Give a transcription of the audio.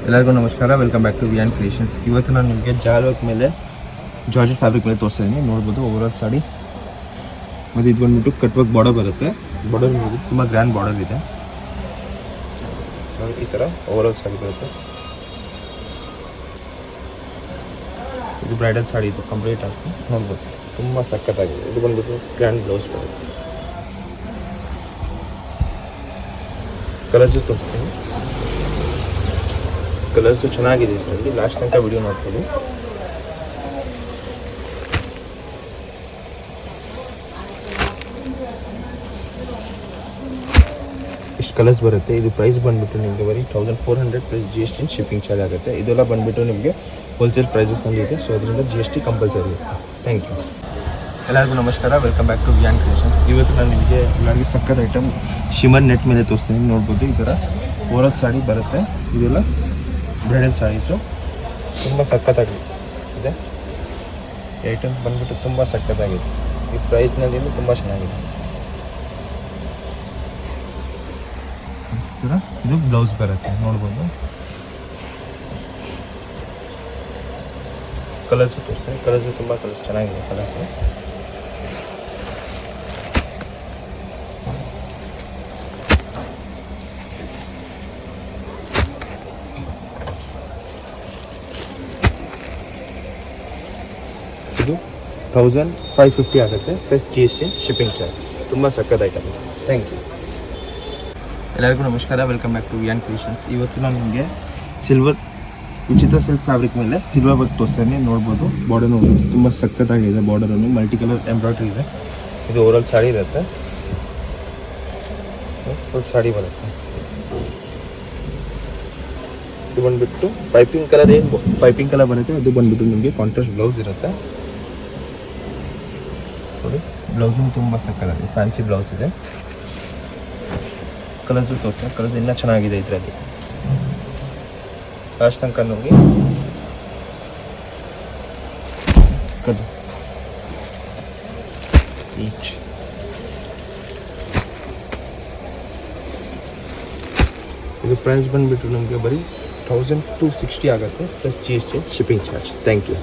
ಎಲ್ಲರಿಗೂ ನಮಸ್ಕಾರ, welcome back to V and Creations. ಇವತ್ತು ನಾನು ನಿಮಗೆ ಜಾಲ್ ವರ್ಕ್ ಮೇಲೆ ಜಾರ್ಜೆಟ್ ಫ್ಯಾಬ್ರಿಕ್ ಮೇಲೆ ತೋರಿಸ್ತಾ ಇದ್ದೀನಿ. ನೋಡ್ಬೋದು ಓವರಾಲ್ ಸಾಡಿ. ಮತ್ತು ಇದು ಬಂದ್ಬಿಟ್ಟು ಕಟ್ ವರ್ಕ್ ಬಾರ್ಡರ್ ಬರುತ್ತೆ. ಬಾರ್ಡರ್ ನೋಡ್ಬೋದು ತುಂಬ ಗ್ರ್ಯಾಂಡ್ ಬಾರ್ಡರ್ ಇದೆ. ಈ ಥರ ಓವರಾಲ್ ಸಾಡಿ ಬರುತ್ತೆ. ಇದು ಬ್ರೈಡಲ್ ಸಾಡಿ, ಇದು ಕಂಪ್ಲೀಟ್ ಆಗಿ ನೋಡ್ಬೋದು ತುಂಬ ಸಖತ್ತಾಗಿದೆ. ಇದು ಬಂದ್ಬಿಟ್ಟು ಗ್ರ್ಯಾಂಡ್ ಬ್ಲೌಸ್ ಬರುತ್ತೆ. ಕಲರ್ಸು ತೋರಿಸ್ತೀನಿ. ಕಲರ್ಸು ಚೆನ್ನಾಗಿದೆ. ಇದರಲ್ಲಿ ಲಾಸ್ಟ್ ತನಕ ವಿಡಿಯೋ ನೋಡ್ಬೋದು. ಇಷ್ಟು ಕಲರ್ಸ್ ಬರುತ್ತೆ. ಇದು ಪ್ರೈಸ್ ಬಂದುಬಿಟ್ಟು ನಿಮಗೆ ಬರೀ 1400 ಪ್ಲಸ್ GST ಶಿಪ್ಪಿಂಗ್ ಚಾರ್ಜ್ ಆಗುತ್ತೆ. ಇದೆಲ್ಲ ಬಂದುಬಿಟ್ಟು ನಿಮಗೆ ಹೋಲ್ಸೇಲ್ ಪ್ರೈಸಸ್ನಲ್ಲಿ ಇದೆ. ಸೊ ಅದರಿಂದ GST ಕಂಪಲ್ಸರಿ ಇದೆ. Thank you. ಎಲ್ಲರಿಗೂ ನಮಸ್ಕಾರ, welcome back to V and Creations. ಇವತ್ತು ನಾನು ನಿಮಗೆ ಎಲ್ಲರಿಗೂ ಸಕ್ಕತ್ ಐಟಮ್ ಶಿಮರ್ ನೆಟ್ ಮೇಲೆ ತೋರಿಸ್ತೀನಿ. ನೋಡ್ಬೋದು ಈ ಥರ ಓವರಾಲ್ ಸಾಡಿ ಬರುತ್ತೆ. ಇದೆಲ್ಲ ಬ್ರೈಡಲ್ ಸಾರೀಸು ತುಂಬ ಸಖತ್ತಾಗಿದೆ. ಈ ಐಟಮ್ ಬಂದ್ಬಿಟ್ಟು ತುಂಬ ಸಖತ್ತಾಗಿದೆ. ಈ ಪ್ರೈಸ್ನಲ್ಲಿ ತುಂಬ ಚೆನ್ನಾಗಿದೆ. ಇದು ಬ್ಲೌಸ್ ಬರುತ್ತೆ. ನೋಡ್ಬೋದು ಕಲರ್ಸು ತೋರಿಸ್ತೀನಿ. ಕಲರ್ಸು ತುಂಬ ಕಲರ್ಸ್ ಚೆನ್ನಾಗಿದೆ. ಕಲರ್ಸು ಇದು 1550 ಆಗುತ್ತೆ ಪ್ಲಸ್ GST ಶಿಪ್ಪಿಂಗ್ ಚಾರ್ಜ್. ತುಂಬ ಸಕ್ಕತ್ ಐಟಮ್. Thank you. ಎಲ್ಲರಿಗೂ ನಮಸ್ಕಾರ, welcome back to V and Creations. ಇವತ್ತು ನಾನು ನಿಮಗೆ ಸಿಲ್ವರ್ ಉಚಿತ ಸಿಲ್ಕ್ ಫ್ಯಾಬ್ರಿಕ್ ಮೇಲೆ ಸಿಲ್ವರ್ ವರ್ಕ್ ತೋರಿಸ್ತಾನೆ. ನೋಡ್ಬೋದು ಬಾರ್ಡರ್ ತುಂಬ ಸಕ್ಕತ್ತಾಗಿದೆ. ಬಾರ್ಡರನ್ನು ಮಲ್ಟಿ ಕಲರ್ ಎಂಬ್ರಾಯ್ಡ್ರಿ ಇದೆ. ಇದು ಓವರಾಲ್ ಸಾಡಿ ಇರುತ್ತೆ. ಫುಲ್ ಸಾಡಿ ಬರುತ್ತೆ. ಇದು ಬಂದುಬಿಟ್ಟು ಪೈಪಿಂಗ್ ಕಲರ್, ಏನು ಪೈಪಿಂಗ್ ಕಲರ್ ಬರುತ್ತೆ ಅದು ಬಂದುಬಿಟ್ಟು ನಿಮಗೆ ಕಾಂಟ್ರಾಸ್ಟ್ ಬ್ಲೌಸ್ ಇರುತ್ತೆ. ನೋಡಿ ಬ್ಲೌಸು ತುಂಬ ಸಕ್ಕತ್ತಾಗಿದೆ. ಫ್ಯಾನ್ಸಿ ಬ್ಲೌಸ್ ಇದೆ. ಕಲರ್ಸು ತೋರಿಸ್ತಾರೆ. ಕಲರ್ಸ್ ಇನ್ನೂ ಚೆನ್ನಾಗಿದೆ. ಇದರಲ್ಲಿ ಲಾಸ್ಟ್ ತನಕ ನೋಡಿ ಕಲರ್ಸ್ ಈಚ್. ಇದು ಪ್ರೈಸ್ ಬಂದುಬಿಟ್ಟು ನಮಗೆ ಬರೀ 1260 ಆಗುತ್ತೆ plus GST shipping charge. Thank you.